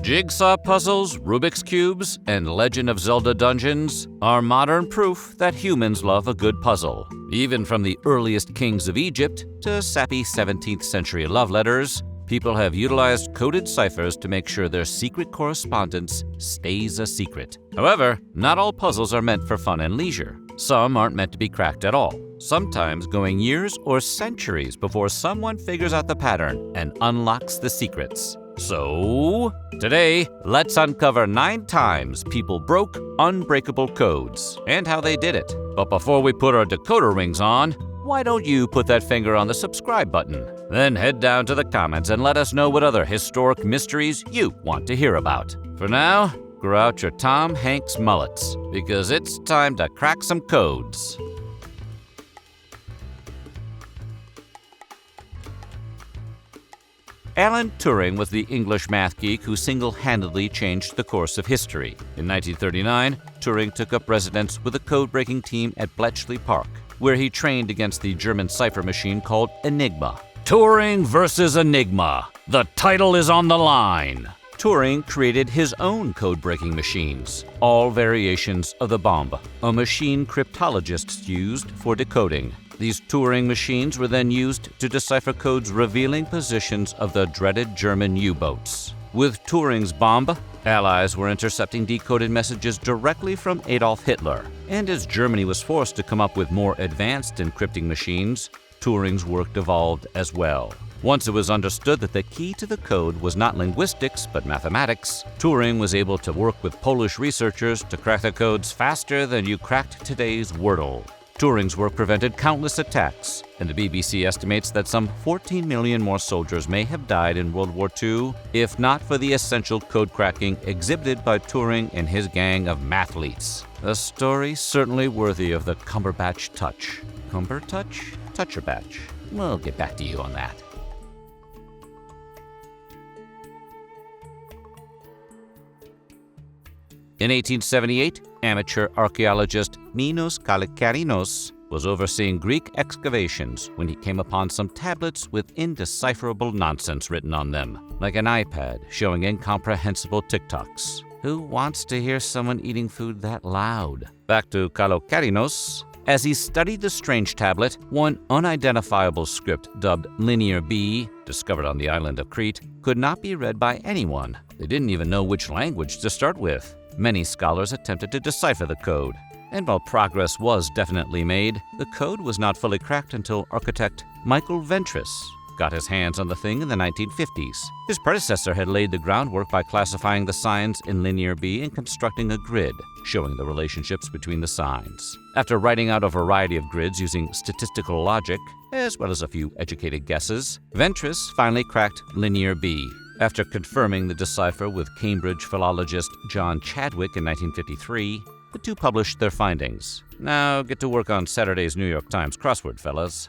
Jigsaw puzzles, Rubik's cubes, and Legend of Zelda dungeons are modern proof that humans love a good puzzle. Even from the earliest kings of Egypt to sappy 17th century love letters, people have utilized coded ciphers to make sure their secret correspondence stays a secret. However, not all puzzles are meant for fun and leisure. Some aren't meant to be cracked at all, sometimes going years or centuries before someone figures out the pattern and unlocks the secrets. So, today, let's uncover 9 times people broke unbreakable codes and how they did it. But before we put our decoder rings on, why don't you put that finger on the subscribe button? Then head down to the comments and let us know what other historic mysteries you want to hear about. For now, grow out your Tom Hanks mullets, because it's time to crack some codes. Alan Turing was the English math geek who single-handedly changed the course of history. In 1939, Turing took up residence with a code-breaking team at Bletchley Park, where he trained against the German cipher machine called Enigma. Turing versus Enigma. The title is on the line. Turing created his own code-breaking machines, all variations of the bomb, a machine cryptologists used for decoding. These Turing machines were then used to decipher codes revealing positions of the dreaded German U-boats. With Turing's bomb, Allies were intercepting decoded messages directly from Adolf Hitler. And as Germany was forced to come up with more advanced encrypting machines, Turing's work evolved as well. Once it was understood that the key to the code was not linguistics but mathematics, Turing was able to work with Polish researchers to crack the codes faster than you cracked today's Wordle. Turing's work prevented countless attacks, and the BBC estimates that some 14 million more soldiers may have died in World War II if not for the essential code cracking exhibited by Turing and his gang of mathletes. A story certainly worthy of the Cumberbatch touch. Cumber touch? Toucher batch. We'll get back to you on that. In 1878, amateur archaeologist Minos Kallikarinos was overseeing Greek excavations when he came upon some tablets with indecipherable nonsense written on them, like an iPad showing incomprehensible TikToks. Who wants to hear someone eating food that loud? Back to Kallikarinos. As he studied the strange tablet, one unidentifiable script dubbed Linear B, discovered on the island of Crete, could not be read by anyone. They didn't even know which language to start with. Many scholars attempted to decipher the code, and while progress was definitely made, the code was not fully cracked until architect Michael Ventris got his hands on the thing in the 1950s. His predecessor had laid the groundwork by classifying the signs in Linear B and constructing a grid, showing the relationships between the signs. After writing out a variety of grids using statistical logic, as well as a few educated guesses, Ventris finally cracked Linear B. After confirming the decipher with Cambridge philologist John Chadwick in 1953, the two published their findings. Now get to work on Saturday's New York Times crossword, fellas.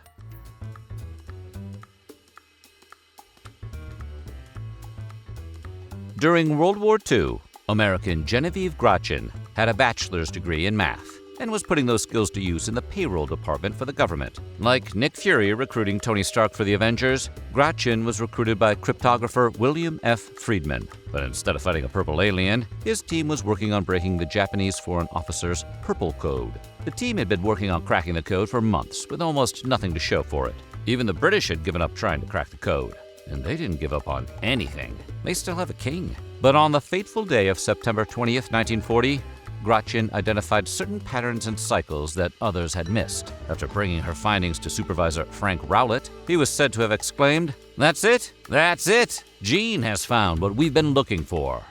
During World War II, American Genevieve Gratchen had a bachelor's degree in math and was putting those skills to use in the payroll department for the government. Like Nick Fury recruiting Tony Stark for the Avengers, Gratchen was recruited by cryptographer William F. Friedman. But instead of fighting a purple alien, his team was working on breaking the Japanese foreign officer's purple code. The team had been working on cracking the code for months with almost nothing to show for it. Even the British had given up trying to crack the code. And they didn't give up on anything. They still have a king. But on the fateful day of September 20th, 1940, Gratchen identified certain patterns and cycles that others had missed. After bringing her findings to supervisor Frank Rowlett, he was said to have exclaimed, "That's it! That's it! Gene has found what we've been looking for."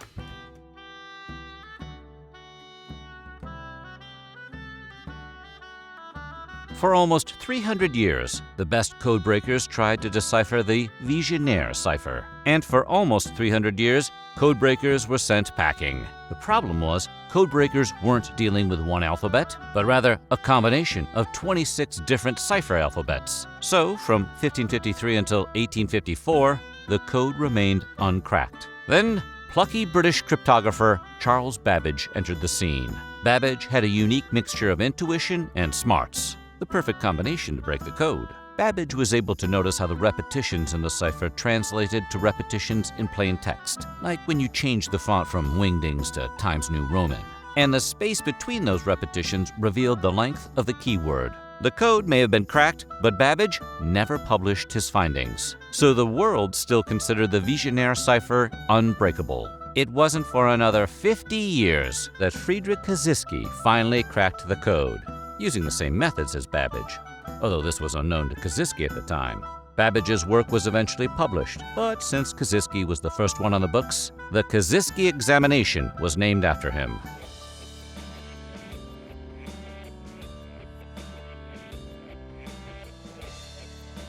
For almost 300 years, the best codebreakers tried to decipher the Vigenère cipher. And for almost 300 years, codebreakers were sent packing. The problem was, codebreakers weren't dealing with one alphabet, but rather a combination of 26 different cipher alphabets. So, from 1553 until 1854, the code remained uncracked. Then, plucky British cryptographer Charles Babbage entered the scene. Babbage had a unique mixture of intuition and smarts, the perfect combination to break the code. Babbage was able to notice how the repetitions in the cipher translated to repetitions in plain text, like when you change the font from Wingdings to Times New Roman. And the space between those repetitions revealed the length of the keyword. The code may have been cracked, but Babbage never published his findings. So the world still considered the Vigenère cipher unbreakable. It wasn't for another 50 years that Friedrich Kaczynski finally cracked the code, using the same methods as Babbage, although this was unknown to Kaczynski at the time. Babbage's work was eventually published, but since Kaczynski was the first one on the books, the Kaczynski examination was named after him.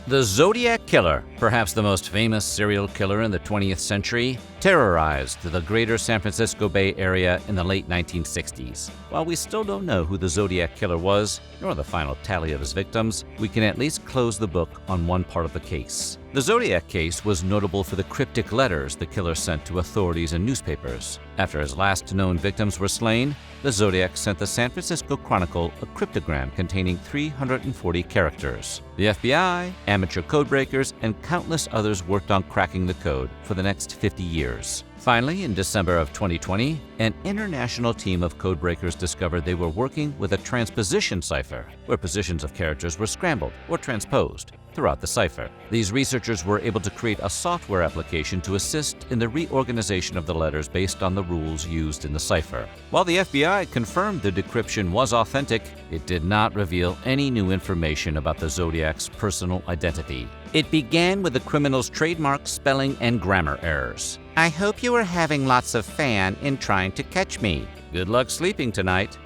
The Zodiac Killer, perhaps the most famous serial killer in the 20th century, terrorized the greater San Francisco Bay Area in the late 1960s. While we still don't know who the Zodiac Killer was, nor the final tally of his victims, we can at least close the book on one part of the case. The Zodiac case was notable for the cryptic letters the killer sent to authorities and newspapers. After his last known victims were slain, the Zodiac sent the San Francisco Chronicle a cryptogram containing 340 characters. The FBI, amateur codebreakers, and countless others worked on cracking the code for the next 50 years. Finally, in December of 2020, an international team of codebreakers discovered they were working with a transposition cipher, where positions of characters were scrambled or transposed throughout the cipher. These researchers were able to create a software application to assist in the reorganization of the letters based on the rules used in the cipher. While the FBI confirmed the decryption was authentic, it did not reveal any new information about the Zodiac's personal identity. It began with the criminal's trademark spelling and grammar errors. "I hope you are having lots of fun in trying to catch me. Good luck sleeping tonight."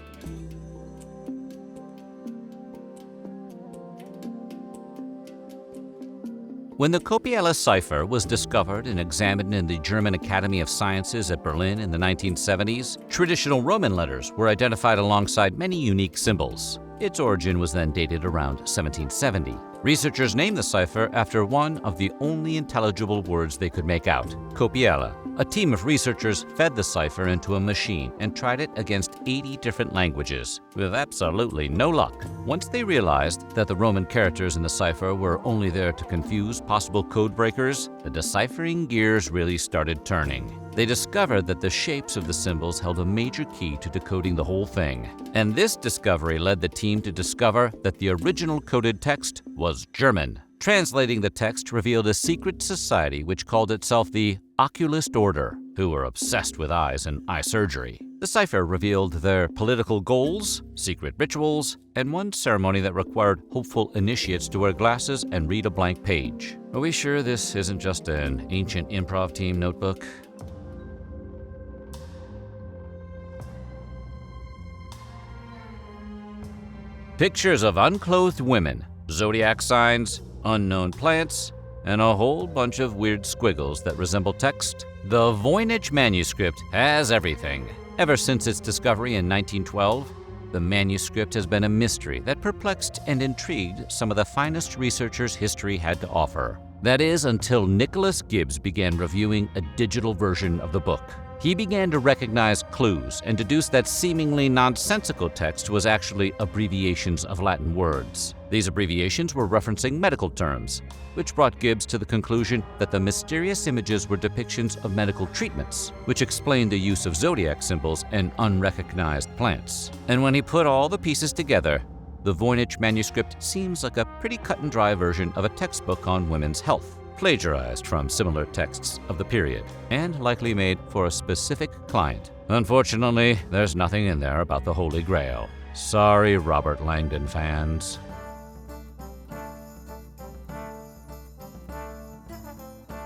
When the Copella cipher was discovered and examined in the German Academy of Sciences at Berlin in the 1970s, traditional Roman letters were identified alongside many unique symbols. Its origin was then dated around 1770. Researchers named the cipher after one of the only intelligible words they could make out, Copella. A team of researchers fed the cipher into a machine and tried it against 80 different languages, with absolutely no luck. Once they realized that the Roman characters in the cipher were only there to confuse possible code breakers, the deciphering gears really started turning. They discovered that the shapes of the symbols held a major key to decoding the whole thing. And this discovery led the team to discover that the original coded text was German. Translating the text revealed a secret society which called itself the Oculist Order, who were obsessed with eyes and eye surgery. The cipher revealed their political goals, secret rituals, and one ceremony that required hopeful initiates to wear glasses and read a blank page. Are we sure this isn't just an ancient improv team notebook? Pictures of unclothed women, zodiac signs, unknown plants, and a whole bunch of weird squiggles that resemble text. The Voyage manuscript has everything. Ever since its discovery in 1912, the manuscript has been a mystery that perplexed and intrigued some of the finest researchers history had to offer. That is, until Nicholas Gibbs began reviewing a digital version of the book. He began to recognize clues and deduce that seemingly nonsensical text was actually abbreviations of Latin words. These abbreviations were referencing medical terms, which brought Gibbs to the conclusion that the mysterious images were depictions of medical treatments, which explained the use of zodiac symbols and unrecognized plants. And when he put all the pieces together, the Voyage manuscript seems like a pretty cut-and-dry version of a textbook on women's health, plagiarized from similar texts of the period, and likely made for a specific client. Unfortunately, there's nothing in there about the Holy Grail. Sorry, Robert Langdon fans.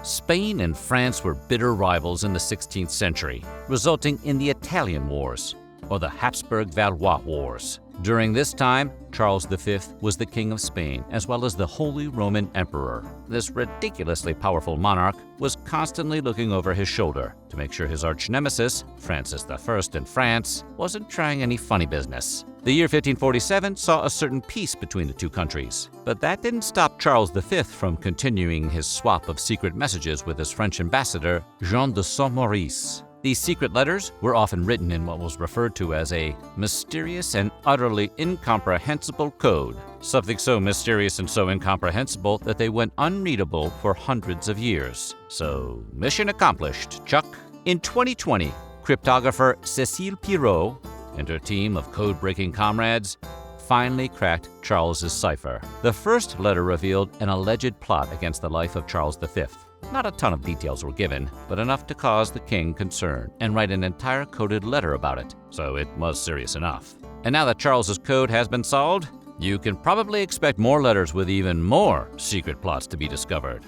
Spain and France were bitter rivals in the 16th century, resulting in the Italian Wars, or the Habsburg-Valois Wars. During this time, Charles V was the King of Spain, as well as the Holy Roman Emperor. This ridiculously powerful monarch was constantly looking over his shoulder to make sure his arch-nemesis, Francis I in France, wasn't trying any funny business. The year 1547 saw a certain peace between the two countries, but that didn't stop Charles V from continuing his swap of secret messages with his French ambassador, Jean de Saint-Maurice. These secret letters were often written in what was referred to as a mysterious and utterly incomprehensible code, something so mysterious and so incomprehensible that they went unreadable for hundreds of years. So, mission accomplished, Chuck. In 2020, cryptographer Cécile Pirot and her team of code-breaking comrades finally cracked Charles's cipher. The first letter revealed an alleged plot against the life of Charles V. Not a ton of details were given, but enough to cause the king concern and write an entire coded letter about it, so it was serious enough. And now that Charles's code has been solved, you can probably expect more letters with even more secret plots to be discovered.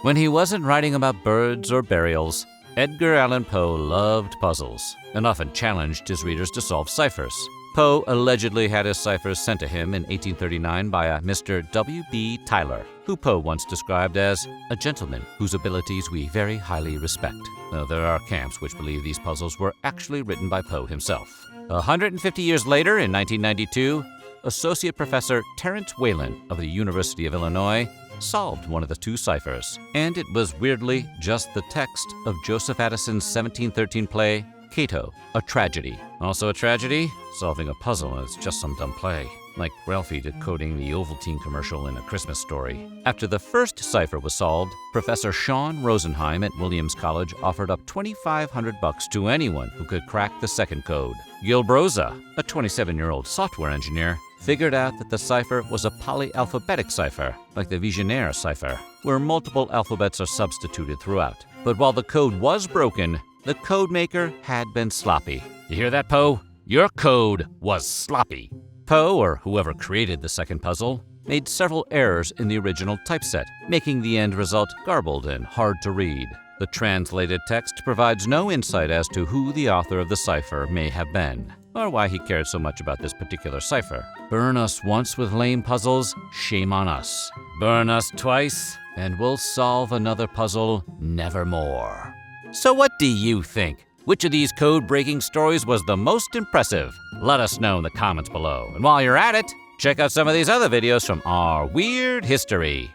When he wasn't writing about birds or burials, Edgar Allan Poe loved puzzles and often challenged his readers to solve ciphers. Poe allegedly had his ciphers sent to him in 1839 by a Mr. W.B. Tyler, who Poe once described as a gentleman whose abilities we very highly respect. Though there are camps which believe these puzzles were actually written by Poe himself. 150 years later, in 1992, Associate Professor Terrence Whalen of the University of Illinois solved one of the two ciphers, and it was weirdly just the text of Joseph Addison's 1713 play, Cato, a tragedy. Also a tragedy? Solving a puzzle, and it's just some dumb play. Like Ralphie decoding the Ovaltine commercial in A Christmas Story. After the first cipher was solved, Professor Sean Rosenheim at Williams College offered up $2,500 to anyone who could crack the second code. Gil Broza, a 27-year-old software engineer, figured out that the cipher was a polyalphabetic cipher, like the Vigenère cipher, where multiple alphabets are substituted throughout. But while the code was broken, the code maker had been sloppy. You hear that, Poe? Your code was sloppy. Poe, or whoever created the second puzzle, made several errors in the original typeset, making the end result garbled and hard to read. The translated text provides no insight as to who the author of the cipher may have been, or why he cared so much about this particular cipher. Burn us once with lame puzzles, shame on us. Burn us twice, and we'll solve another puzzle nevermore. So what do you think? Which of these code-breaking stories was the most impressive? Let us know in the comments below. And while you're at it, check out some of these other videos from our weird history.